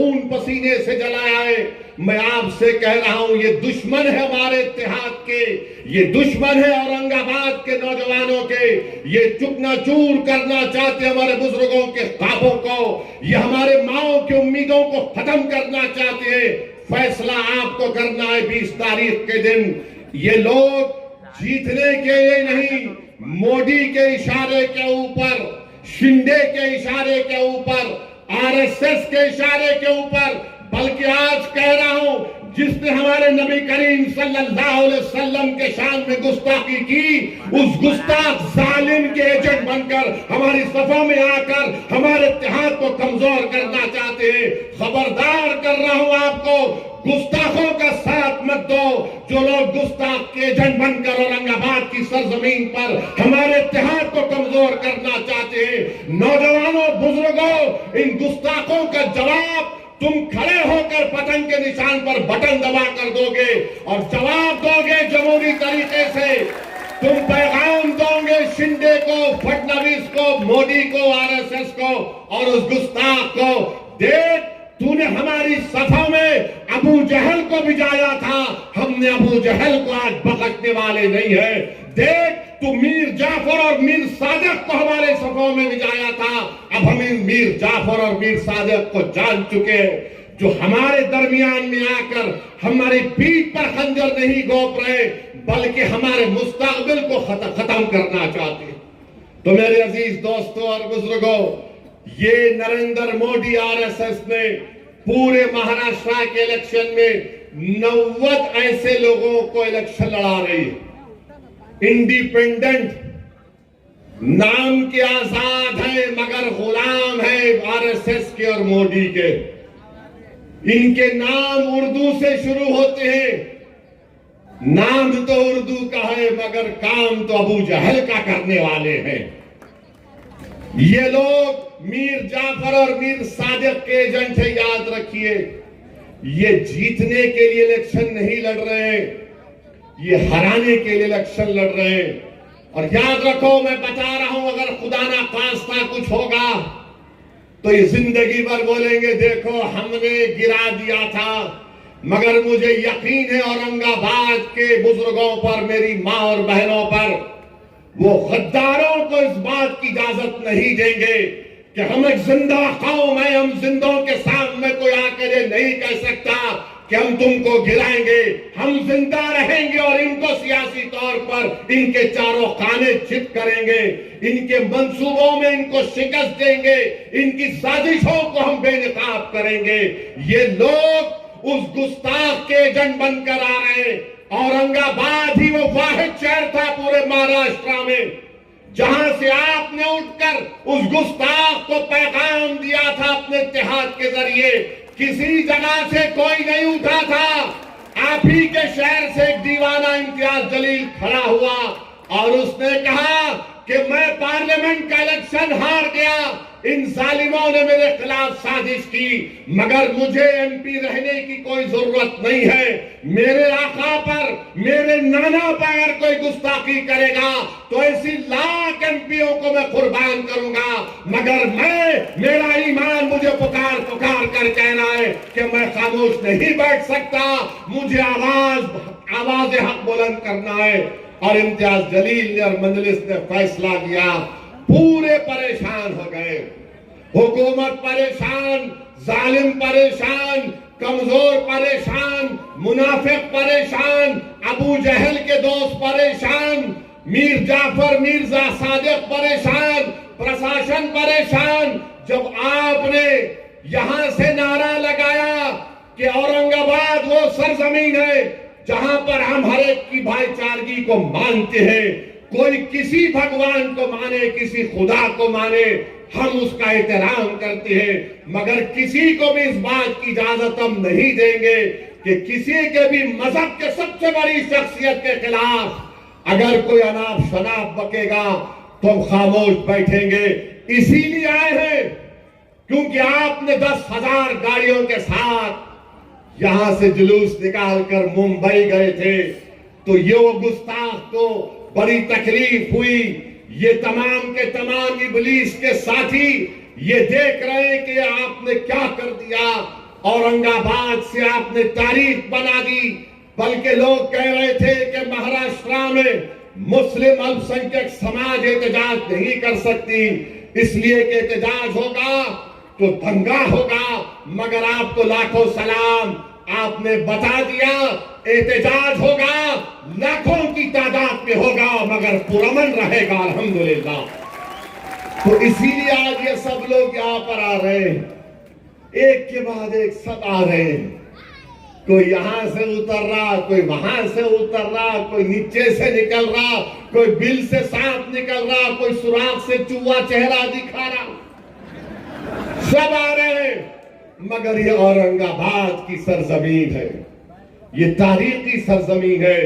खून पसीने से जलाया है। मैं आपसे कह रहा हूं, ये दुश्मन है हमारे इत्तेहाद के, ये दुश्मन है औरंगाबाद के नौजवानों के, ये चूर करना चाहते हमारे बुजुर्गों के ख्वाबों को, ये हमारे माओ की उम्मीदों को खत्म करना चाहते हैं। फैसला आपको करना है 20 तारीख के दिन। ये लोग जीतने के लिए नहीं, मोदी के इशारे के ऊपर, शिंदे के इशारे के ऊपर, आरएसएस के इशारे के ऊपर, बल्कि आज कह रहा हूं, जिसने हमारे नबी करीम सल्लल्लाहु अलैहि वसल्लम के शान में गुस्ताखी की, उस गुस्ताख जालिम के एजेंट बनकर हमारी सफा में आकर हमारे इत्तेहाद को कमजोर करना चाहते हैं। खबरदार कर रहा हूं आपको, गुस्ताखों का साथ मत दो। जो लोग गुस्ताख के एजेंट बनकर औरंगाबाद की सरजमीन पर हमारे इत्तेहाद को कमजोर करना चाहते हैं, नौजवानों, बुजुर्गों, इन गुस्ताखों का जवाब तुम खड़े होकर पतंग के निशान पर बटन दबा कर दोगे और जवाब दोगे जमहूरी तरीके से। तुम पैगाम दोगे शिंदे को, फडणवीस को, मोदी को, आरएसएस को और उस गुस्ताख को। देख, तूने हमारी सफा में अबू जहल को भिजाया था, हमने अबू जहल को आज बख्शने वाले नहीं है। देख, तू मीर जाफर और मीर सादिक को हमारे सफों में भिजाया था, अब हम इन मीर जाफर और मीर सादिक को जान चुके हैं, जो हमारे दरमियान में आकर हमारी पीठ पर खंजर नहीं गोप रहे, बल्कि हमारे मुस्तकबिल को खत्म करना चाहते। तो मेरे अजीज दोस्तों और बुजुर्गों, ये नरेंद्र मोदी आरएसएस ने पूरे महाराष्ट्र के इलेक्शन में 90 ऐसे लोगों को इलेक्शन लड़ा रही है। इंडिपेंडेंट नाम के आजाद है, मगर गुलाम है आरएसएस के और मोदी के। इनके नाम उर्दू से शुरू होते हैं, नाम तो उर्दू का है मगर काम तो अबू जहल का करने वाले हैं। ये लोग मीर जाफर और मीर सादिक के एजेंट है, याद रखिए। ये जीतने के लिए इलेक्शन नहीं लड़ रहे हैं, ये हराने के लिए इलेक्शन लड़ रहे हैं। और याद रखो, मैं बता रहा हूं, अगर खुदा ना खास्ता कुछ होगा तो ये जिंदगी भर बोलेंगे, देखो हमने गिरा दिया था, मगर मुझे यकीन है औरंगाबाद के बुजुर्गों पर, मेरी मां और बहनों पर, वो गद्दारों को इस बात की इजाजत नहीं देंगे कि हम एक जिंदा कौम है, हम जिंदों के सामने कोई आकर ये नहीं कह सकता कि हम तुमको गिराएंगे। हम जिंदा रहेंगे और इनको सियासी तौर पर इनके चारों खाने चित करेंगे, इनके मंसूबों में इनको शिकस्त देंगे, इनकी साजिशों को हम बेनकाब करेंगे। ये लोग उस गुस्ताख के एजेंट बनकर आ रहे हैं। औरंगाबाद ही वो वाहिद शहर था पूरे महाराष्ट्र में जहां से आपने उठकर उस गुस्ताख को पैगाम दिया था अपने इत्तेहाद के जरिए। किसी जगह से कोई नहीं उठा था, आप ही के शहर से एक दीवाना इम्तियाज जलील खड़ा हुआ और उसने कहा कि मैं पार्लियामेंट का इलेक्शन हार गया, इन जालिमों ने मेरे खिलाफ साजिश की, मगर मुझे एमपी रहने की कोई जरूरत नहीं है। मेरे आका पर, मेरे नाना पर अगर कोई गुस्ताखी करेगा तो ऐसी लाख एमपीओ को मैं कुर्बान करूंगा, मगर मेरा ईमान मुझे पुकार पुकार कर कहना है कि मैं खामोश नहीं बैठ सकता, मुझे आवाज हक बुलंद करना है। और इम्तियाज जलील ने और मजलिस ने फैसला किया। पूरे परेशान हो गए, हुकूमत परेशान, जालिम परेशान, कमजोर परेशान, मुनाफिक परेशान, अबू जहल के दोस्त परेशान, मीर जाफर मिर्जा सादिक परेशान, प्रशासन परेशान। जब आपने यहां से नारा लगाया कि औरंगाबाद वो सरजमीन है जहां पर हम हर एक की भाईचारगी को मानते हैं, कोई किसी भगवान को माने, किसी खुदा को माने, हम उसका एहतराम करते हैं, मगर किसी को भी इस बात की इजाजत हम नहीं देंगे कि किसी के भी मजहब के सबसे बड़ी शख्सियत के खिलाफ अगर कोई अनाप शनाप बकेगा तो हम खामोश बैठेंगे। इसीलिए आए हैं क्योंकि आपने 10,000 गाड़ियों के साथ यहां से जुलूस निकालकर मुंबई गए थे, तो ये वो गुस्ताख को बड़ी तकलीफ हुई। ये तमाम के तमाम इब्लीस के साथी ये देख रहे हैं कि आपने क्या कर दिया औरंगाबाद से आपने तारीख बना दी, बल्कि लोग कह रहे थे कि महाराष्ट्र में मुस्लिम अल्पसंख्यक समाज एहतजाज नहीं कर सकती, इसलिए कि एहतजाज होगा तो दंगा होगा। मगर आपको लाखों सलाम, आपने बता दिया एहतजाज होगा, लाखों की तादाद में होगा, मगर पुरअमन रहेगा अल्हम्दुलिल्लाह। तो इसीलिए आज ये सब लोग यहां पर आ रहे हैं, एक के बाद एक सब आ रहे हैं। कोई यहां से उतर रहा, कोई वहां से उतर रहा, कोई नीचे से निकल रहा, कोई बिल से सांप निकल रहा, कोई सुराख से चूहा चेहरा दिखा रहा, सब आ रहे हैं। मगर ये औरंगाबाद की सरजमीन है, ये तारीखी सरजमीन है।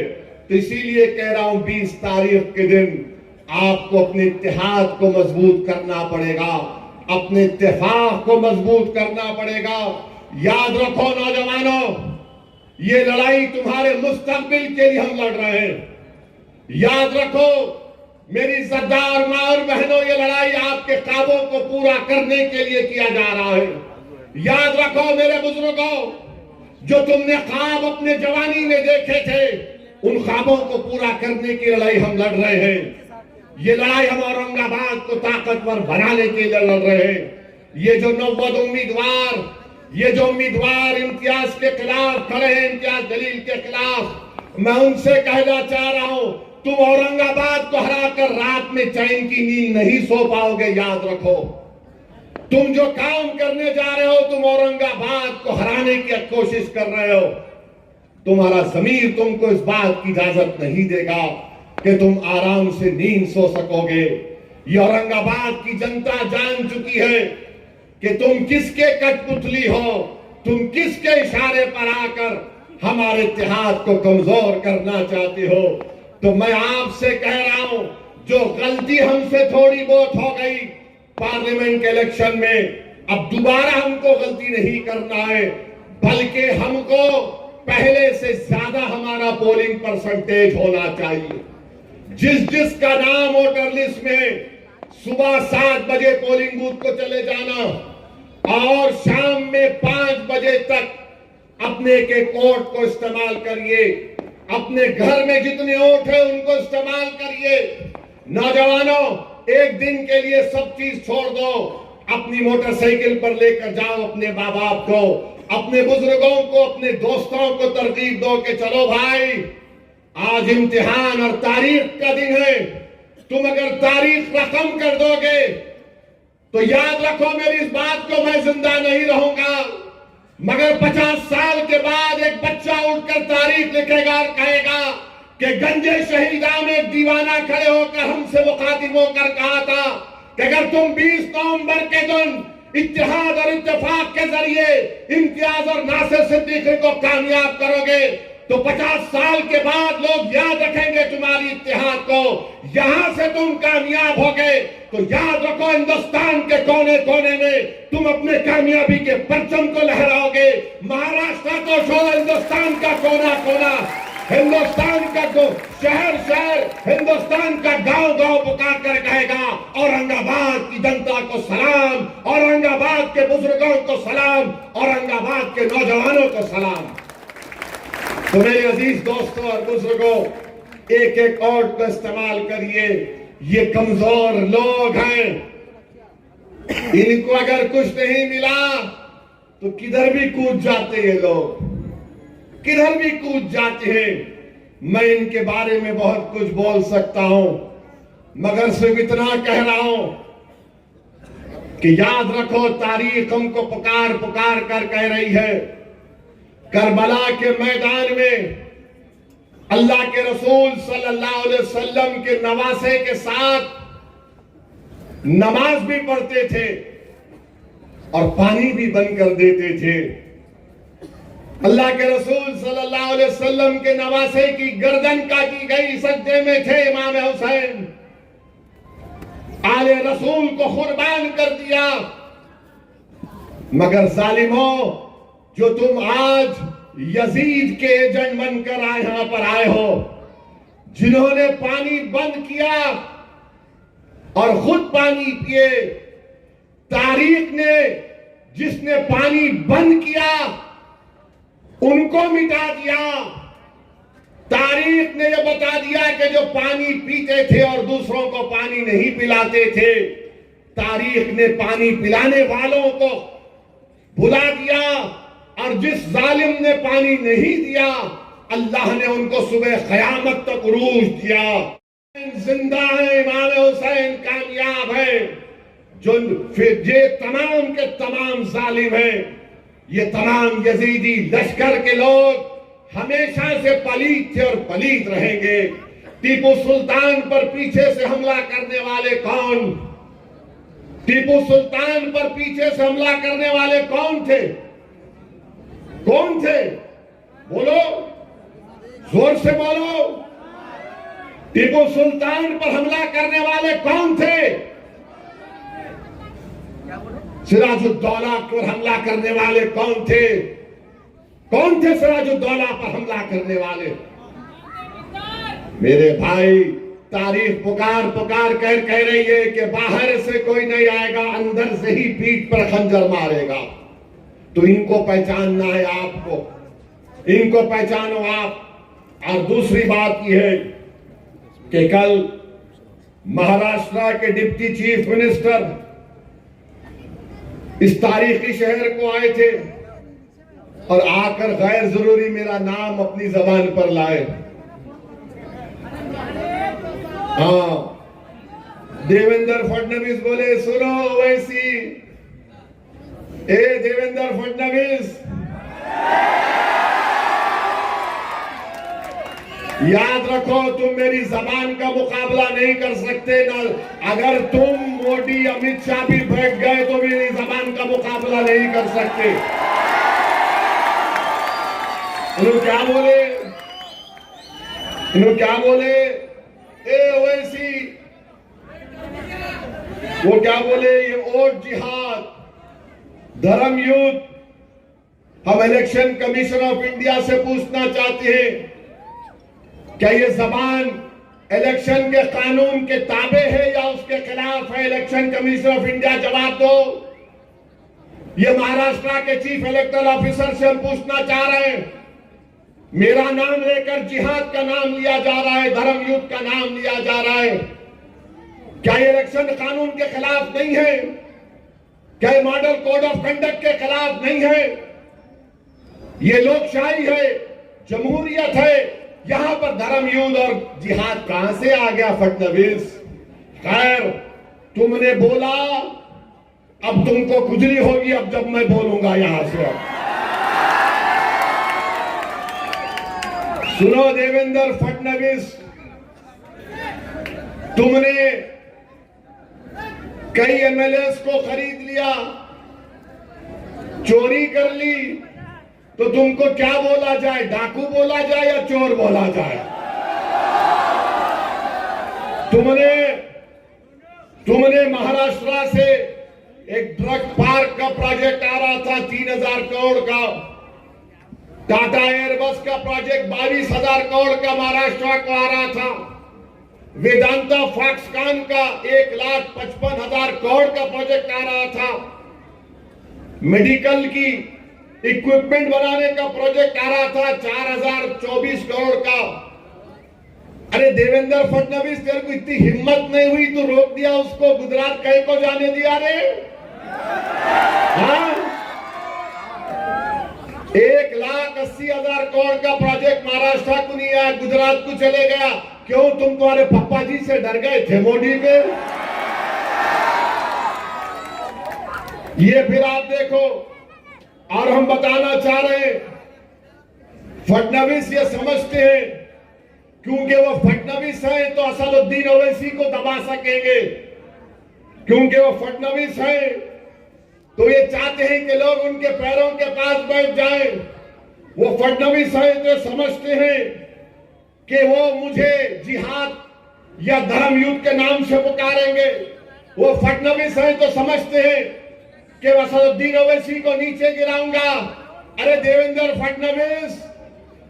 तो इसीलिए कह रहा हूं 20 तारीख के दिन आपको अपने इत्तेहाद को मजबूत करना पड़ेगा, अपने इत्तेफाक को मजबूत करना पड़ेगा। याद रखो नौजवानों, ये लड़ाई तुम्हारे मुस्तकबिल के लिए हम लड़ रहे हैं। याद रखो मेरी इज्जतदार मां और बहनों, ये लड़ाई आपके ख्वाबों को पूरा करने के लिए किया जा रहा है। याद रखो मेरे बुजुर्गों, जो तुमने ख्वाब अपने जवानी में देखे थे, उन ख्वाबों को पूरा करने की लड़ाई हम लड़ रहे हैं। ये लड़ाई हम औरंगाबाद को ताकतवर बनाने के लिए लड़ रहे हैं। ये जो 90 उम्मीदवार, ये जो उम्मीदवार इम्तियाज के खिलाफ खड़े हैं, इम्तियाज जलील के खिलाफ, मैं उनसे कहना चाह रहा हूं, तुम औरंगाबाद को हराकर रात में चैन की नींद नहीं सो पाओगे। याद रखो, तुम जो काम करने जा रहे हो, तुम औरंगाबाद को हराने की कोशिश कर रहे हो। तुम्हारा ज़मीर तुमको इस बात की इजाजत नहीं देगा कि तुम आराम से नींद सो सकोगे। ये औरंगाबाद की जनता जान चुकी है कि तुम किसके कठपुतली हो, तुम किसके इशारे पर आकर हमारे इत्तेहाद को कमजोर करना चाहते हो। तो मैं आपसे कह रहा हूं, जो गलती हमसे थोड़ी बहुत हो गई पार्लियामेंट के इलेक्शन में, अब दोबारा हमको गलती नहीं करना है, बल्कि हमको पहले से ज्यादा हमारा पोलिंग परसेंटेज होना चाहिए। जिसका नाम वोटर लिस्ट में, सुबह 7 बजे पोलिंग बूथ को चले जाना और शाम में 5 बजे तक अपने के वोट को इस्तेमाल करिए। अपने घर में जितने वोट है उनको इस्तेमाल करिए। नौजवानों, एक दिन के लिए सब चीज छोड़ दो, अपनी मोटरसाइकिल पर लेकर जाओ अपने माँ बाप को, अपने बुजुर्गों को, अपने दोस्तों को तरकीब दो कि चलो भाई, आज इम्तिहान और तारीख का दिन है। तुम अगर तारीख रकम कर दोगे तो याद रखो, मेरी इस बात को मैं जिंदा नहीं रहूंगा, मगर 50 साल के बाद एक बच्चा उठकर तारीख लिखेगा और कहेगा कि गंजे शहीदा में एक दीवाना खड़े होकर हमसे मुखातिब होकर कहा था कि अगर तुम 20 नवंबर के दिन इत्तेहाद और इत्तेफाक के जरिए इम्तियाज और नासिर सिद्दीकी को कामयाब करोगे तो 50 साल के बाद लोग याद रखेंगे तुम्हारी इत्तेहाद को। यहां से तुम कामयाब हो गए तो याद रखो, हिंदुस्तान के कोने कोने में तुम अपने कामयाबी के परचम को लहराओगे। महाराष्ट्र को छोड़ो, हिंदुस्तान का कोना कोना, हिंदुस्तान का शहर शहर, हिंदुस्तान का गांव गांव पुकार कर कहेगा औरंगाबाद की जनता को सलाम, औरंगाबाद के बुजुर्गों को सलाम, औरंगाबाद के नौजवानों को सलाम। तो मेरे अजीज दोस्तों और बुजुर्गों, एक एक वोट का इस्तेमाल करिए। ये कमजोर लोग हैं, इनको अगर कुछ नहीं मिला तो किधर भी कूद जाते हैं लोग, किधर भी कूद जाते हैं। मैं इनके बारे में बहुत कुछ बोल सकता हूं, मगर सिर्फ इतना कह रहा हूं कि याद रखो, तारीख हमको पुकार पुकार कर कह रही है। करबला के मैदान में अल्लाह के रसूल सल्लल्लाहु अलैहि वसल्लम के नवासे के साथ नमाज भी पढ़ते थे और पानी भी बंद कर देते थे। अल्लाह के रसूल सल्लल्लाहु अलैहि वसल्लम के नवासे की गर्दन काटी गई, सजदे में थे इमाम हुसैन, आले रसूल को कुर्बान कर दिया। मगर जालिमों, जो तुम आज यजीद के एजेंट बनकर यहां पर आए हो, जिन्होंने पानी बंद किया और खुद पानी पिए, तारीख ने जिसने पानी बंद किया उनको मिटा दिया। तारीख ने यह बता दिया कि जो पानी पीते थे और दूसरों को पानी नहीं पिलाते थे, तारीख ने पानी पिलाने वालों को भुला दिया, और जिस जालिम ने पानी नहीं दिया अल्लाह ने उनको सुबह क़यामत तक उरूज दिया। जिंदा है, इमाम हुसैन कामयाब है। जो फिर ये तमाम के तमाम जालिम हैं, ये तमाम यजीदी लश्कर के लोग हमेशा से पलीत थे और पलीत रहेंगे। टीपू सुल्तान पर पीछे से हमला करने वाले कौन? टीपू सुल्तान पर पीछे से हमला करने वाले कौन थे? कौन थे? बोलो, जोर से बोलो। टीपू सुल्तान पर हमला करने वाले कौन थे? सिराजुद्दौला पर हमला करने वाले कौन थे? कौन थे सिराजुद्दौला पर हमला करने वाले? मेरे भाई, तारीख पुकार पुकार कर कह रही है कि बाहर से कोई नहीं आएगा, अंदर से ही पीठ पर खंजर मारेगा। तो इनको पहचानना है आपको, इनको पहचानो आप। और दूसरी बात यह है कि कल महाराष्ट्र के डिप्टी चीफ मिनिस्टर इस तारीखी शहर को आए थे और आकर गैर जरूरी मेरा नाम अपनी जबान पर लाए। हाँ, देवेंद्र फडणवीस बोले, सुनो ओवैसी, ए देवेंद्र फडणवीस, याद रखो तुम मेरी जबान का मुकाबला नहीं कर सकते ना। अगर तुम मोदी अमित शाह भी बैठ गए तो मेरी जबान का मुकाबला नहीं कर सकते। इन्होंने क्या बोले? इन्होंने क्या बोले? ए ओवैसी, वो क्या बोले? ये वोट जिहाद, धर्म युद्ध। हम इलेक्शन कमीशन ऑफ इंडिया से पूछना चाहते हैं, क्या ये जबान इलेक्शन के कानून के ताबे है या उसके खिलाफ है? इलेक्शन कमीशन ऑफ इंडिया जवाब दो। ये महाराष्ट्र के चीफ इलेक्टोरल ऑफिसर से हम पूछना चाह रहे हैं, मेरा नाम लेकर जिहाद का नाम लिया जा रहा है, धर्म युद्ध का नाम लिया जा रहा है, क्या ये इलेक्शन कानून के खिलाफ नहीं है? क्या ये मॉडल कोड ऑफ कंडक्ट के खिलाफ नहीं है? ये लोकशाही है, जमहूरियत है, यहां पर धर्म युद्ध और जिहाद कहां से आ गया फडणवीस? खैर, तुमने बोला, अब तुमको खुजली होगी अब जब मैं बोलूंगा यहां से। सुनो देवेंद्र फडणवीस, तुमने कई एमएलए को खरीद लिया, चोरी कर ली, तो तुमको क्या बोला जाए? डाकू बोला जाए या चोर बोला जाए? तुमने महाराष्ट्र से एक ड्रग पार्क का प्रोजेक्ट आ रहा था 3000 करोड़ का, टाटा एयरबस का प्रोजेक्ट 22,000 करोड़ का महाराष्ट्र को आ रहा था, वेदांता फॉक्सकॉन का 1,55,000 करोड़ का प्रोजेक्ट आ रहा था, मेडिकल की इक्विपमेंट बनाने का प्रोजेक्ट आ रहा था 4,024 करोड़ का। अरे देवेंद्र फडणवीस, तेरे को इतनी हिम्मत नहीं हुई तो रोक दिया उसको, गुजरात कहीं को जाने दिया रे? हाँ, 1,80,000 करोड़ का प्रोजेक्ट महाराष्ट्र को नहीं आया, गुजरात को चले गया। क्यों? तुम तुम्हारे पप्पा जी से डर गए थे मोदी के? ये फिर आप देखो। और हम बताना चाह रहे हैं, फडणवीस ये समझते हैं क्योंकि वो फडणवीस है तो असदुद्दीन ओवैसी को दबा सकेंगे, क्योंकि वो फडणवीस है तो ये चाहते हैं कि लोग उनके पैरों के पास बैठ जाएं। वो फडणवीस है तो समझते हैं कि वो मुझे जिहाद या धर्म युद्ध के नाम से पुकारेंगे। वो फडणवीस है तो समझते हैं कि असदुद्दीन ओवैसी को नीचे गिराऊंगा। अरे देवेंद्र फडणवीस,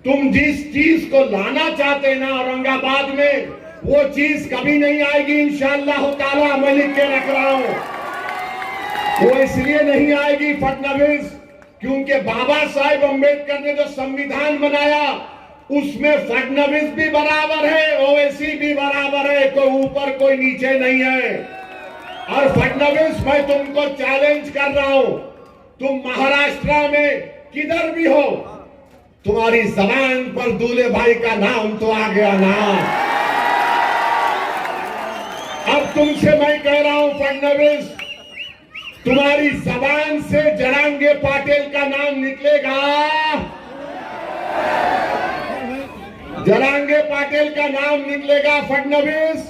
तुम जिस चीज को लाना चाहते ना औरंगाबाद में, वो चीज कभी नहीं आएगी इंशाअल्लाह ताला। मैं लिख के रख रहा हूं। वो इसलिए नहीं आएगी फडणवीस क्योंकि बाबा साहेब अंबेडकर ने जो संविधान बनाया उसमें फडणवीस भी बराबर है, ओवैसी भी बराबर है, कोई ऊपर कोई नीचे नहीं है। और फडणवीस, मैं तुमको चैलेंज कर रहा हूं, तुम महाराष्ट्र में किधर भी हो, तुम्हारी जबान पर दूल्हे भाई का नाम तो आ गया ना। अब तुमसे मैं कह रहा हूं फडणवीस, तुम्हारी जबान से जरांगे पाटिल का नाम निकलेगा, जरांगे पाटिल का नाम निकलेगा फडणवीस,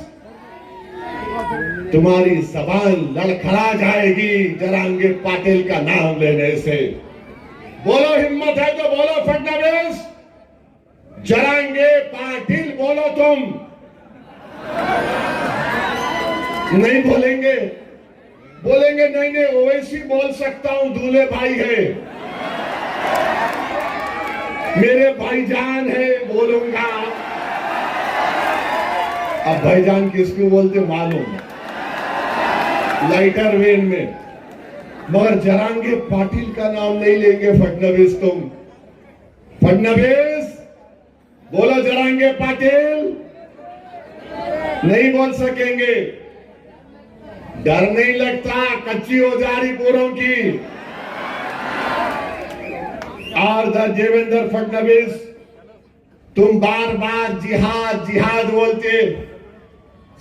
तुम्हारी जबान लड़खड़ा जाएगी जरांगे पाटिल का नाम लेने से। बोलो, हिम्मत है तो बोलो फडणवीस, जरांगे पाटिल बोलो तुम। नहीं बोलेंगे? बोलेंगे नहीं नहीं ओवैसी बोल सकता हूं, दूल्हे भाई है, मेरे भाईजान है, बोलूंगा। अब भाईजान किसको बोलते मालूम, लाइटर वेन में, मगर जरांगे पाटिल का नाम नहीं लेंगे फडणवीस तुम। फडणवीस बोलो, जरांगे पाटिल नहीं बोल सकेंगे, डर नहीं लगता कच्ची हो जा रही पूरों की। और देवेंद्र फडणवीस, तुम बार बार जिहाद जिहाद बोलते,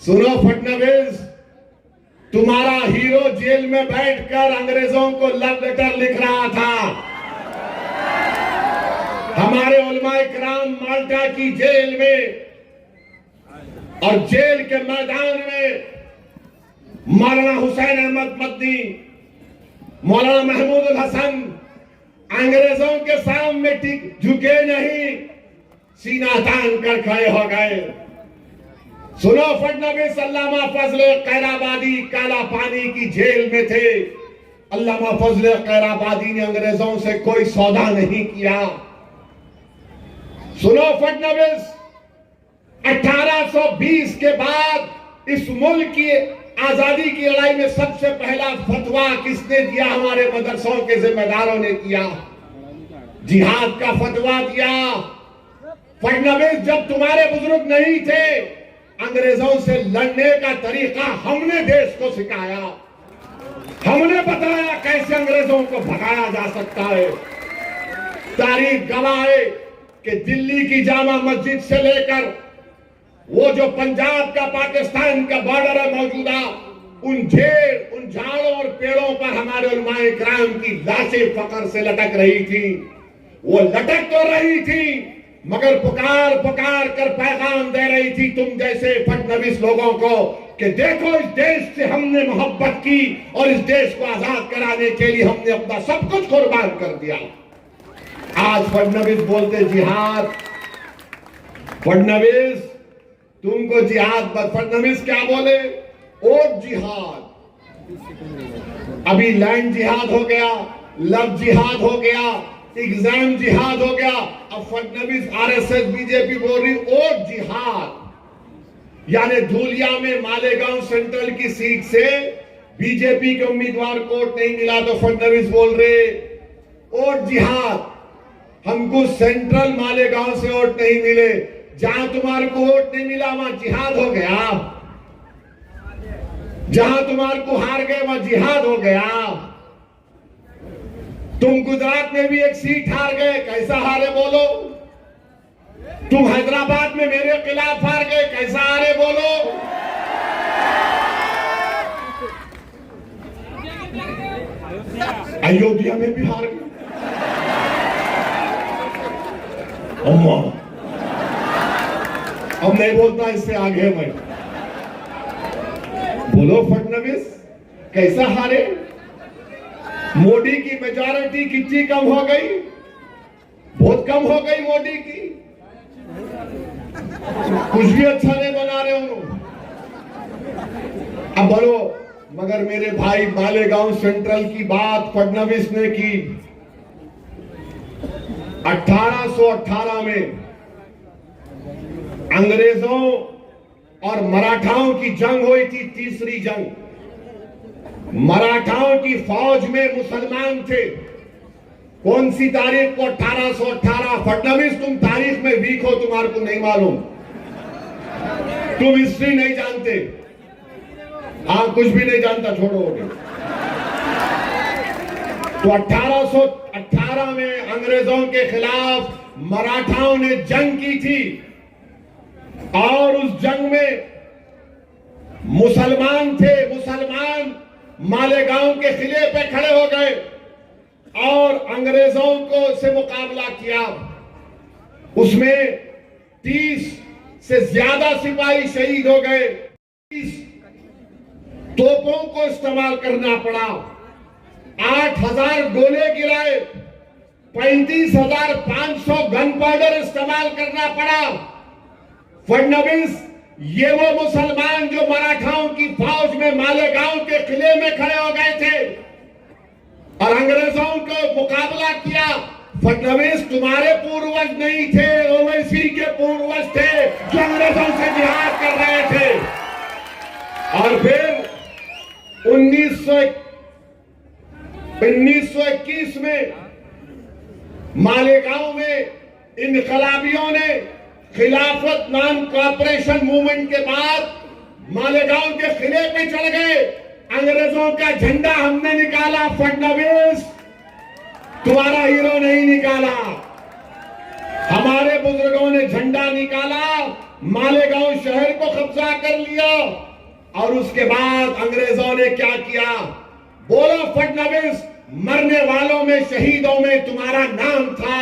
सुनो फडणवीस, तुम्हारा हीरो जेल में बैठकर अंग्रेजों को लव लेटर लिख रहा था। हमारे उलमाए किराम माल्टा की जेल में और जेल के मैदान में मौलाना हुसैन अहमद मदनी, मौलाना महमूद हसन अंग्रेजों के सामने झुके नहीं, सीना तान कर खड़े हो गए। सुनो फडणवीस, अल्लामा फजले कैराबादी काला पानी की जेल में थे, अल्लामा फजले कैराबादी ने अंग्रेजों से कोई सौदा नहीं किया। सुनो फडणवीस, 1820 के बाद इस मुल्क की आजादी की लड़ाई में सबसे पहला फतवा किसने दिया? हमारे मदरसों के जिम्मेदारों ने दिया, जिहाद का फतवा दिया। फडणवीस, जब तुम्हारे बुजुर्ग नहीं थे, अंग्रेजों से लड़ने का तरीका हमने देश को सिखाया, हमने बताया कैसे अंग्रेजों को भगाया जा सकता है। तारीख गवाह है कि दिल्ली की जामा मस्जिद से लेकर वो जो पंजाब का पाकिस्तान का बॉर्डर है मौजूदा, उन झाड़ों और पेड़ों पर हमारे उलमाए किराम की लाशें फकर से लटक रही थी। वो लटक तो रही थी मगर पुकार पुकार कर पैगाम दे रही थी तुम जैसे फडणवीस लोगों को कि देखो, इस देश से हमने मोहब्बत की और इस देश को आजाद कराने के लिए हमने अपना सब कुछ कुर्बान कर दिया। आज फडणवीस बोलते जिहाद। फडणवीस, तुमको जिहाद, फडणवीस क्या बोले? वोट जिहाद। अभी लैंड जिहाद हो गया, लव जिहाद हो गया, एग्जाम जिहाद हो गया। अब फडणवीस, आरएसएस, बीजेपी बोल रही वोट जिहाद। यानी धूलिया में मालेगांव सेंट्रल की सीट से बीजेपी के उम्मीदवार को वोट नहीं मिला तो फडणवीस बोल रहे वोट जिहाद। हमको सेंट्रल मालेगांव से वोट नहीं मिले, जहां तुम्हारे को वोट नहीं मिला वहां जिहाद हो गया, जहां तुम्हारे को हार गए वहां जिहाद हो गया। तुम गुजरात में भी एक सीट हार गए, कैसा हारे बोलो? तुम हैदराबाद में मेरे खिलाफ हार गए, कैसा हारे बोलो? अयोध्या में भी हार गए। अम्मा, अब नहीं बोलता, इससे आगे मैं बोलो फडणवीस कैसा हारे? मोदी की मेजॉरिटी कितनी कम हो गई? बहुत कम हो गई मोदी की, कुछ भी अच्छा नहीं बना रहे उन्होंने। अब बोलो, मगर मेरे भाई मालेगांव सेंट्रल की बात फडणवीस ने की। 1818 में अंग्रेजों और मराठाओं की जंग हुई थी, तीसरी जंग। मराठाओं की फौज में मुसलमान थे। कौन सी तारीख को? 1818। फडणवीस, तुम तारीख में वीक हो, तुम्हारे को नहीं मालूम, तुम हिस्ट्री नहीं जानते। हाँ, कुछ भी नहीं जानता, छोड़ो। तो 1818 में अंग्रेजों के खिलाफ मराठाओं ने जंग की थी और उस जंग में मुसलमान थे। मुसलमान मालेगांव के किले पे खड़े हो गए और अंग्रेजों को से मुकाबला किया। उसमें 30 से ज्यादा सिपाही शहीद हो गए। 30 तोपों को इस्तेमाल करना पड़ा। 8000 गोले गिराए। 35,500 गन पाउडर इस्तेमाल करना पड़ा। फडणवीस, ये वो मुसलमान जो मराठाओं की फौज में मालेगांव के किले में खड़े हो गए थे और अंग्रेजों को मुकाबला किया। फडणवीस, तुम्हारे पूर्वज नहीं थे, ओवैसी के पूर्वज थे जो अंग्रेजों से जिहाद कर रहे थे। और फिर 1921 में मालेगांव में इनकलाबियों ने खिलाफत नाम कॉर्पोरेशन मूवमेंट के बाद मालेगांव के किले पे चढ़ गए। अंग्रेजों का झंडा हमने निकाला। फडणवीस, तुम्हारा हीरो नहीं निकाला, हमारे बुजुर्गों ने झंडा निकाला, मालेगांव शहर को कब्जा कर लिया। और उसके बाद अंग्रेजों ने क्या किया? बोलो फडणवीस, मरने वालों में, शहीदों में तुम्हारा नाम था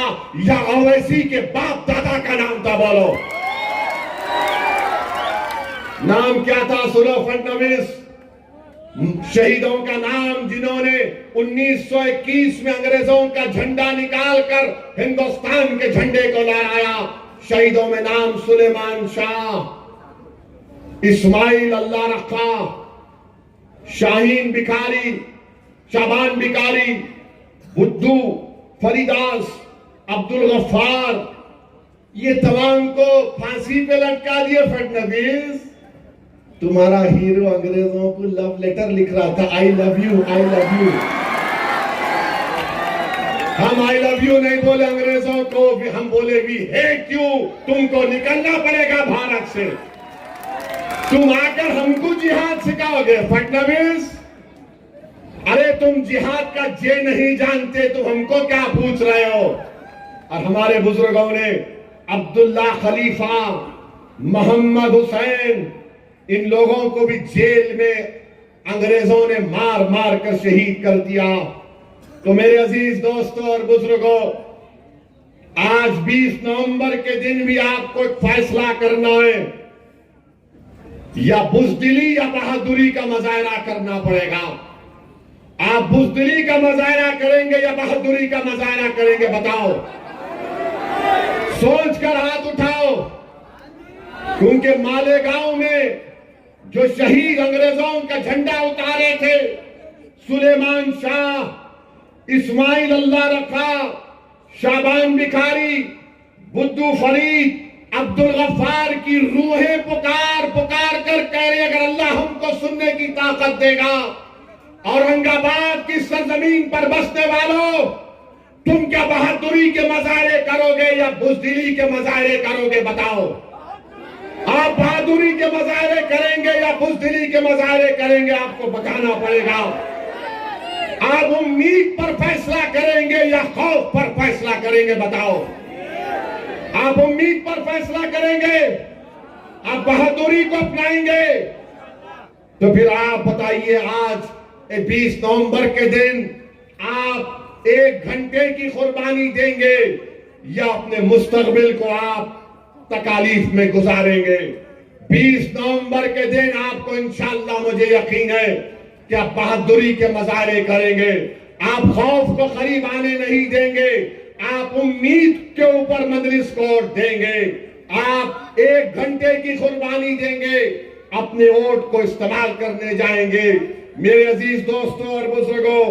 या ओवैसी के बाप दादा का नाम था? बोलो, नाम क्या था? सुनो फडणवीस, शहीदों का नाम जिन्होंने 1921 में अंग्रेजों का झंडा निकालकर हिंदुस्तान के झंडे को लहराया। शहीदों में नाम सुलेमान शाह, इस्माइल अल्लाह रखा, शाहीन बिकारी, शाबान बिकारी, बुद्धू, फरीदास, अब्दुल गफ्फार, ये तमाम को फांसी पे लटका दिए। फडणवीस, तुम्हारा हीरो अंग्रेजों को लव लेटर लिख रहा था, I love you, I love you. हम आई लव यू नहीं बोले अंग्रेजों को, हम बोले वी हेट यू। तुमको निकलना पड़ेगा भारत से। तुम आकर हमको जिहाद सिखाओगे? फडणवीस, अरे तुम जिहाद का जे नहीं जानते, तुम हमको क्या पूछ रहे हो? और हमारे बुजुर्गों ने अब्दुल्ला खलीफा, मोहम्मद हुसैन, इन लोगों को भी जेल में अंग्रेजों ने मार मार कर शहीद कर दिया। तो मेरे अजीज दोस्तों और बुजुर्गों, आज 20 नवंबर के दिन भी आपको एक फैसला करना है, या बुज़दिली या बहादुरी का मुजाहरा करना पड़ेगा। आप बुज़दिली का मुजाहरा करेंगे या बहादुरी का मुजाहरा करेंगे? बताओ, सोच कर हाथ उठाओ। क्योंकि मालेगांव में जो शहीद अंग्रेजों का झंडा उतारे थे, सुलेमान शाह, इस्माइल अल्लाह रखा, शाबान बिखारी, बुद्धू फरीद, अब्दुल गफ्फार की रूहें पुकार पुकार कर कह रही, अगर अल्लाह हमको सुनने की ताकत देगा, औरंगाबाद की सरजमीन पर बसने वालों, तुम क्या बहादुरी के मुजाहरे करोगे या बुज़दिली के मुजाहरे करोगे? बताओ, आप बहादुरी के मुजाहरे करेंगे या बुज़दिली के मुजाहरे करेंगे? आपको बताना पड़ेगा। आप उम्मीद पर फैसला करेंगे या खौफ पर फैसला करेंगे? बताओ, आप उम्मीद पर फैसला करेंगे, आप बहादुरी को अपनाएंगे? तो फिर आप बताइए, आज 20 नवंबर के दिन आप 1 घंटे की कुर्बानी देंगे या अपने मुस्तकबिल को आप तकालीफ में गुजारेंगे? 20 नवंबर के दिन आपको इंशाअल्लाह, मुझे यकीन है कि आप बहादुरी के मुजाहरे करेंगे। आप खौफ को करीब आने नहीं देंगे, आप उम्मीद के ऊपर मजलिस को देंगे। आप 1 घंटे की कुर्बानी देंगे, अपने वोट को इस्तेमाल करने जाएंगे। मेरे अजीज दोस्तों और बुजुर्गों,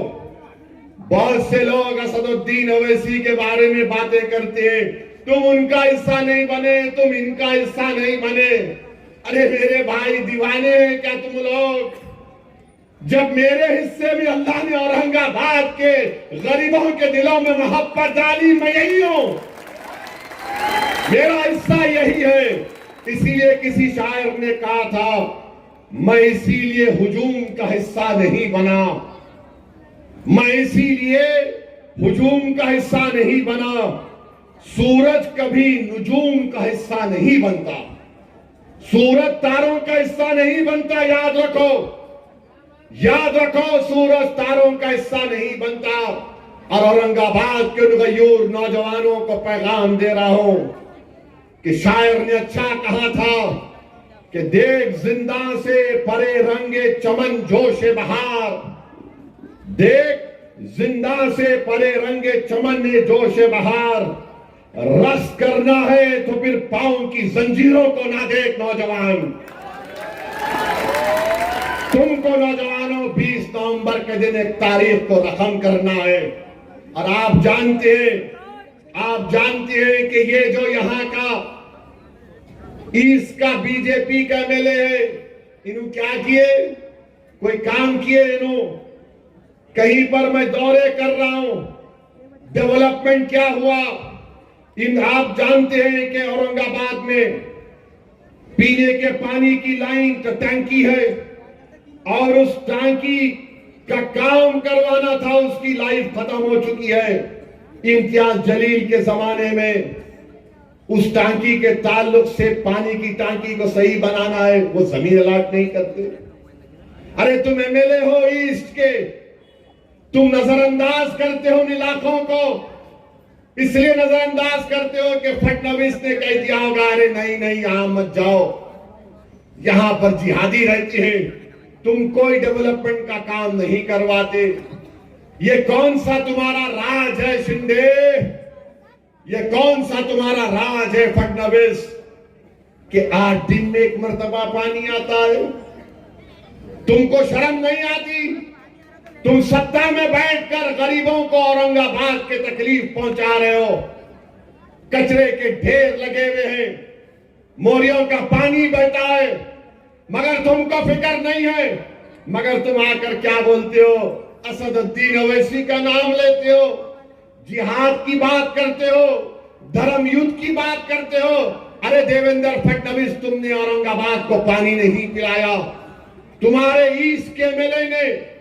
बहुत से लोग असदुद्दीन ओवैसी के बारे में बातें करते हैं, तुम उनका हिस्सा नहीं बने, तुम इनका हिस्सा नहीं बने। अरे मेरे भाई, दीवाने हैं क्या तुम लोग? जब मेरे हिस्से में अल्लाह ने औरंगाबाद के गरीबों के दिलों में मोहब्बत डाली, मैं यही हूं, मेरा हिस्सा यही है। इसीलिए किसी शायर ने कहा था, मैं इसीलिए हुजूम का हिस्सा नहीं बना, मैं इसीलिए हुजूम का हिस्सा नहीं बना। सूरज कभी नुजूम का हिस्सा नहीं बनता, सूरज तारों का हिस्सा नहीं बनता। याद रखो, याद रखो, सूरज तारों का हिस्सा नहीं बनता। और औरंगाबाद के गयूर नौजवानों को पैगाम दे रहा हूं कि शायर ने अच्छा कहा था कि देख जिंदा से परे रंगे चमन जोशे बहार, देख जिंदा से परे रंगे चमन ने जोशे बहार, रस करना है तो फिर पांव की जंजीरों को ना देख नौजवान। तुमको नौजवानों 20 नवंबर के दिन एक तारीख को रकम करना है। और आप जानते हैं कि ये जो यहाँ का ईस्ट का बीजेपी का एमएलए है, इन्होंने क्या किए, कोई काम किए इन्होंने? कहीं पर मैं दौरे कर रहा हूं, डेवलपमेंट क्या हुआ? आप जानते हैं कि औरंगाबाद में पीने के पानी की लाइन का टंकी है और उस टंकी का काम करवाना था, उसकी लाइफ खत्म हो चुकी है। इम्तियाज जलील के जमाने में उस टांकी के ताल्लुक से पानी की टांकी को सही बनाना है, वो जमीन अलाट नहीं करते। अरे तुम एमएलए हो ईस्ट के, तुम नजरअंदाज करते हो इन इलाकों को, इसलिए नजरअंदाज करते हो कि फडणवीस ने कह दिया होगा अरे नहीं नहीं यहां मत जाओ, यहां पर जिहादी रहते हैं। तुम कोई डेवलपमेंट का काम नहीं करवाते। ये कौन सा तुम्हारा राज है शिंदे? ये कौन सा तुम्हारा राज है फडणवीस कि 8 दिन में एक मर्तबा पानी आता है? तुमको शर्म नहीं आती? तुम सत्ता में बैठकर गरीबों को औरंगाबाद के तकलीफ पहुंचा रहे हो। कचरे के ढेर लगे हुए हैं, मोरियों का पानी बहता है, मगर तुमको फिक्र नहीं है। मगर तुम आकर क्या बोलते हो? असदुद्दीन ओवैसी का नाम लेते हो, जिहाद की बात करते हो, धर्म युद्ध की बात करते हो। अरे देवेंद्र फडणवीस, तुमने औरंगाबाद को पानी नहीं पिलाया, तुम्हारे ईस्ट के एमएलए ने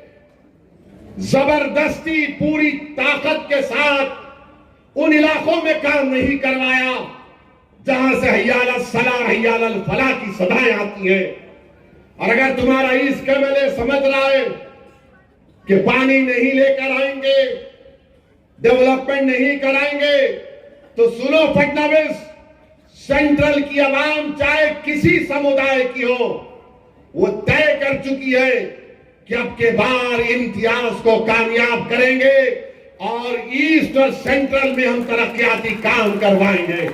जबरदस्ती पूरी ताकत के साथ उन इलाकों में काम नहीं करवाया जहां से हय्याल सलाह हय्याल फलाह की सदाएं आती है। और अगर तुम्हारा ईस्ट का एमएलए समझ रहा है कि पानी नहीं लेकर आएंगे, डेवलपमेंट नहीं कराएंगे, तो सुनो फडणवीस, सेंट्रल की आवाम चाहे किसी समुदाय की हो, वो तय कर चुकी है कि अब के बार इम्तियाज को कामयाब करेंगे और ईस्ट और सेंट्रल में हम तरक्याती काम करवाएंगे।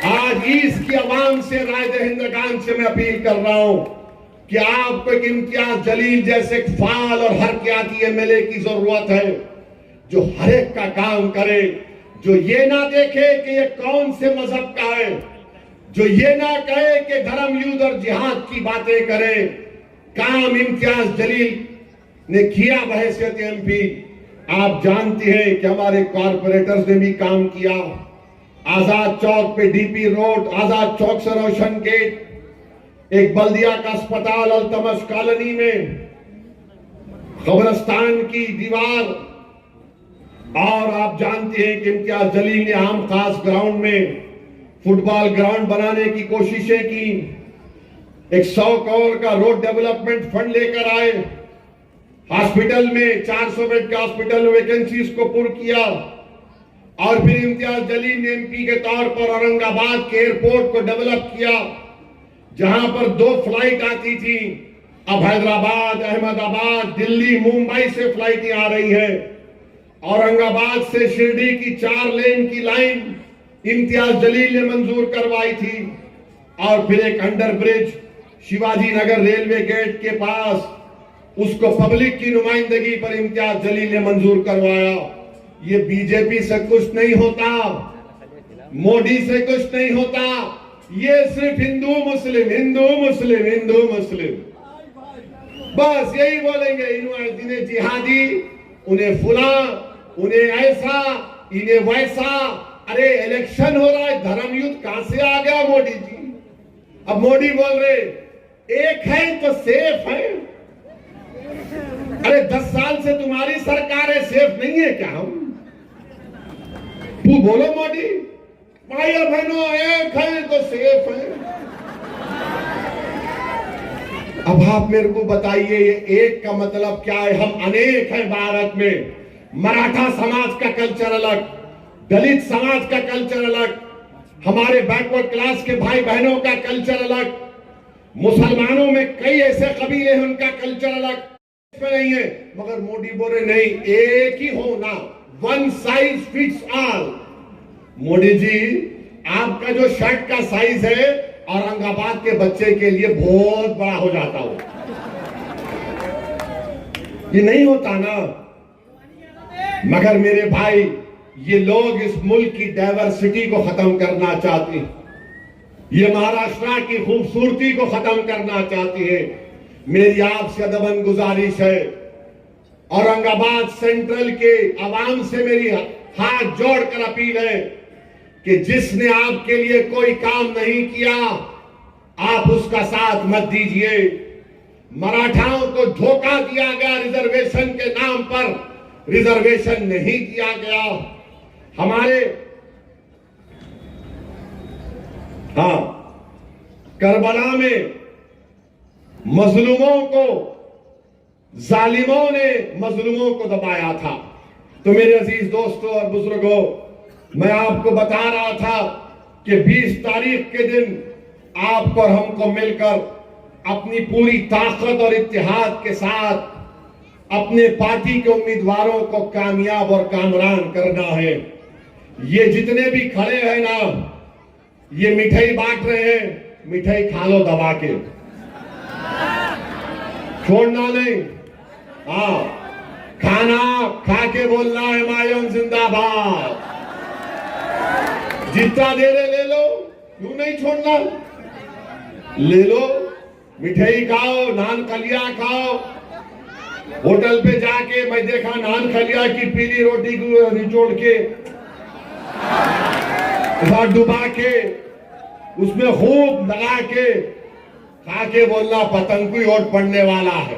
आज ईस्ट की आवाम से, राय हिंदुस्तान से मैं अपील कर रहा हूं कि आपको एक इम्तियाज जलील जैसे फाल और हरकयाती एमएलए की जरूरत है, जो हर एक का काम करे, जो ये ना देखे कि ये कौन से मजहब का है, जो ये ना कहे कि धर्म युद्ध और जिहाद की बातें करे। काम इम्तियाज जलील ने किया बहैसियत एमपी। आप जानते हैं कि हमारे कॉर्पोरेटर्स ने भी काम किया। आजाद चौक पे डीपी रोड, आजाद चौक से रोशन गेट, एक बल्दिया का अस्पताल, अल्तमश कॉलोनी में कब्रिस्तान की दीवार, और आप जानते हैं कि इम्तियाज जलील ने आम खास ग्राउंड में फुटबॉल ग्राउंड बनाने की कोशिशें की। एक 100 करोड़ का रोड डेवलपमेंट फंड लेकर आए, हॉस्पिटल में 400 बेड के हॉस्पिटल में वैकेंसीज को पूर्ण किया। और फिर इम्तियाज जलील ने एमपी के तौर पर औरंगाबाद के एयरपोर्ट को डेवलप किया, जहां पर 2 फ्लाइट आती थी। अब हैदराबाद, अहमदाबाद, दिल्ली, मुंबई से फ्लाइटें आ रही है। औरंगाबाद से शिरडी की 4 लेन की लाइन इम्तियाज जलील ने मंजूर करवाई थी। और फिर एक under bridge Shivaji Nagar railway gate के पास, उसको पब्लिक की नुमाइंदगी पर इम्तियाज जलील ने मंजूर करवाया। ये बीजेपी से कुछ नहीं होता, मोदी से कुछ नहीं होता, ये सिर्फ हिंदू मुस्लिम, हिंदू मुस्लिम, हिंदू मुस्लिम। बस यही बोलेंगे, इन्हें जिहादी, उन्हें फुला, उन्हें ऐसा, इन्हें वैसा। अरे इलेक्शन हो रहा है, धर्म युद्ध कहां से आ गया मोदी जी? अब मोदी बोल रहे एक है तो सेफ है। अरे 10 साल से तुम्हारी सरकार है, सेफ नहीं है क्या हम? तू बोलो मोदी, भाइयों बहनों, एक है तो सेफ है। अब आप मेरे को बताइए, ये एक का मतलब क्या है? हम अनेक हैं भारत में। मराठा समाज का कल्चर अलग, दलित समाज का कल्चर अलग, हमारे बैकवर्ड क्लास के भाई बहनों का कल्चर अलग, मुसलमानों में कई ऐसे कबीले हैं उनका कल्चर अलग, इसमें नहीं है। मगर मोदी बोले नहीं, एक ही हो ना, one size fits all. Modi ji, आपका जो शर्ट का साइज है औरंगाबाद के बच्चे के लिए बहुत बड़ा हो जाता हो, ये नहीं होता ना। मगर मेरे भाई, ये लोग इस मुल्क की डाइवर्सिटी को खत्म करना चाहते हैं, ये महाराष्ट्र की खूबसूरती को खत्म करना चाहती है। मेरी आपसे अदबन गुजारिश है, औरंगाबाद सेंट्रल के अवाम से मेरी हाथ जोड़कर अपील है कि जिसने आपके लिए कोई काम नहीं किया, आप उसका साथ मत दीजिए। मराठाओं को धोखा दिया गया, रिजर्वेशन के नाम पर रिजर्वेशन नहीं दिया गया। हमारे करबला में मजलूमों को, जालिमों ने मजलूमों को दबाया था। तो मेरे अजीज दोस्तों और बुजुर्गों, मैं आपको बता रहा था कि 20 तारीख के दिन आपको और हमको मिलकर अपनी पूरी ताकत और इत्तेहाद के साथ अपने पार्टी के उम्मीदवारों को कामयाब और कामरान करना है। ये जितने भी खड़े हैं ना, ये मिठाई बांट रहे हैं, मिठाई खा लो दबा के, छोड़ना नहीं। हाँ, खाना खा के बोलना हुमायूं जिंदाबाद। जितना दे रहे ले लो, क्यों नहीं छोड़ना? ले लो, मिठाई खाओ, नान खलिया खाओ। होटल पे जाके मैं देखा नान खलिया की पीली रोटी को निचोड़ के डुबा के उसमें खूब लगा के खा के बोलना पतंग को ओट पड़ने वाला है,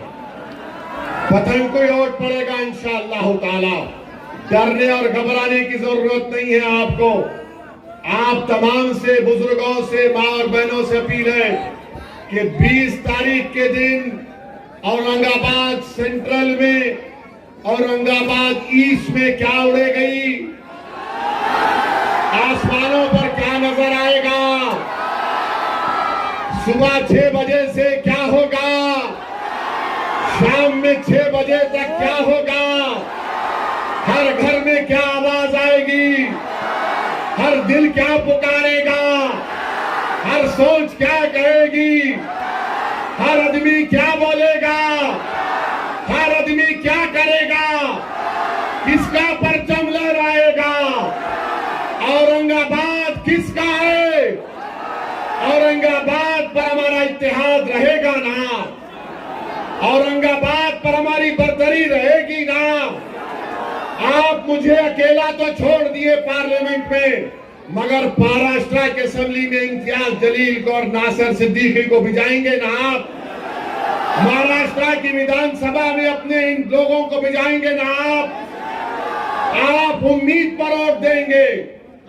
पतंग को ओट पड़ेगा इंशाअल्लाह ताला। डरने और घबराने की जरूरत नहीं है आपको। आप तमाम से बुजुर्गों से, माँ और बहनों से अपील है कि 20 तारीख के दिन औरंगाबाद सेंट्रल में, औरंगाबाद ईस्ट में क्या उड़े गई, आसमानों पर क्या नजर आएगा, सुबह 6 बजे से क्या होगा, शाम में 6 बजे तक क्या होगा, हर घर में क्या आवाज आएगी, हर दिल क्या पुकारेगा, हर सोच क्या कहेगी, हर आदमी क्या बोलेगा, हर आदमी क्या करेगा, किसका परचम लहराएगा, औरंगाबाद किसका है, औरंगाबाद पर हमारा इत्तेहाद रहेगा ना, औरंगाबाद पर हमारी बरतरी रहेगी ना। आप मुझे अकेला तो छोड़ दिए पार्लियामेंट में, मगर महाराष्ट्र के असेंबली में इम्तियाज जलील को और नासिर सिद्दीकी को भिजाएंगे ना आप। महाराष्ट्र की विधानसभा में अपने इन लोगों को भिजाएंगे ना आप उम्मीद पर वोट देंगे,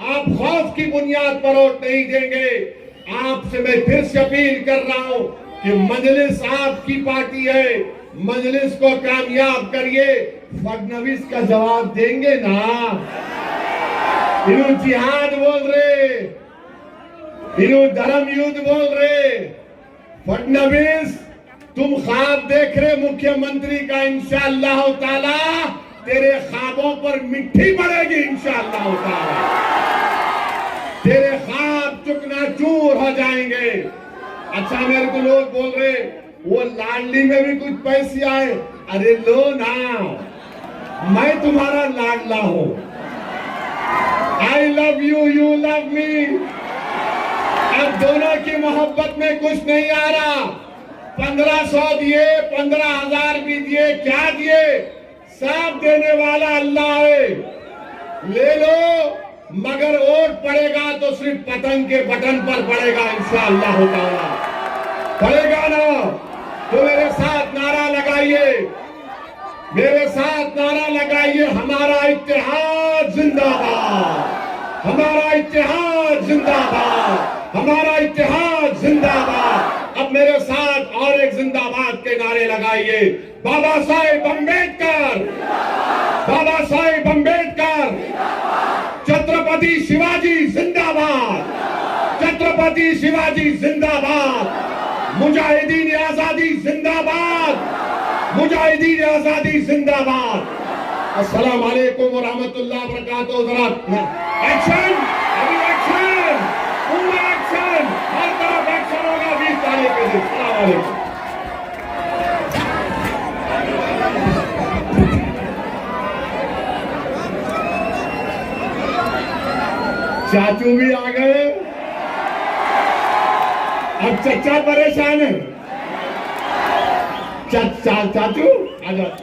आप खौफ की बुनियाद पर वोट नहीं देंगे। आपसे मैं फिर से अपील कर रहा हूं कि मजलिस आपकी पार्टी है, मजलिस को कामयाब करिए। फडणवीस का जवाब देंगे ना? इन्हों जिहाद बोल रहे, इन्हों धर्म युद्ध बोल रहे। फडणवीस, तुम ख्वाब देख रहे मुख्यमंत्री का, इंशाअल्लाह ताला तेरे ख्वाबों पर मिट्टी पड़ेगी इंशाअल्लाह ताला, तेरे ख्वाब चुकनाचूर हो जाएंगे। अच्छा, मेरे को लोग बोल रहे वो लाडली में भी कुछ पैसे आए, अरे लो ना, मैं तुम्हारा लाडला हूं। I love you, you love me. अब दोनों की मोहब्बत में कुछ नहीं आ रहा, 1500 दिए, 15,000 भी दिए, क्या दिए, सब देने वाला अल्लाह है। ले लो, मगर वोट पड़ेगा तो सिर्फ पतंग के बटन पर पड़ेगा इंशाअल्लाह ताला। पड़ेगा ना तो मेरे साथ नारा लगाइए, मेरे साथ नारा लगाइए, हमारा इत्तेहाद जिंदाबाद, हमारा इत्तेहाद जिंदाबाद, हमारा इत्तेहाद जिंदाबाद। अब मेरे साथ और एक जिंदाबाद के नारे लगाइए। बाबा साहेब अम्बेडकर, बाबा साहेब अम्बेडकर, छत्रपति शिवाजी जिंदाबाद, छत्रपति शिवाजी जिंदाबाद, मुजाहिदीन आजादी जिंदाबाद, मुजाहिदीन आजादी जिंदाबाद। अस्सलाम वालेकुम व रहमतुल्लाह व बरकातहू। जरा एक्शन, अभी एक्शन, पूरा एक्शन, हर तरफ एक्शन होगा 20 तारीख के दिन। अस्सलाम वालेकुम। चाचू भी आ गए, अब चचा परेशान है। चाचू आ जाओ।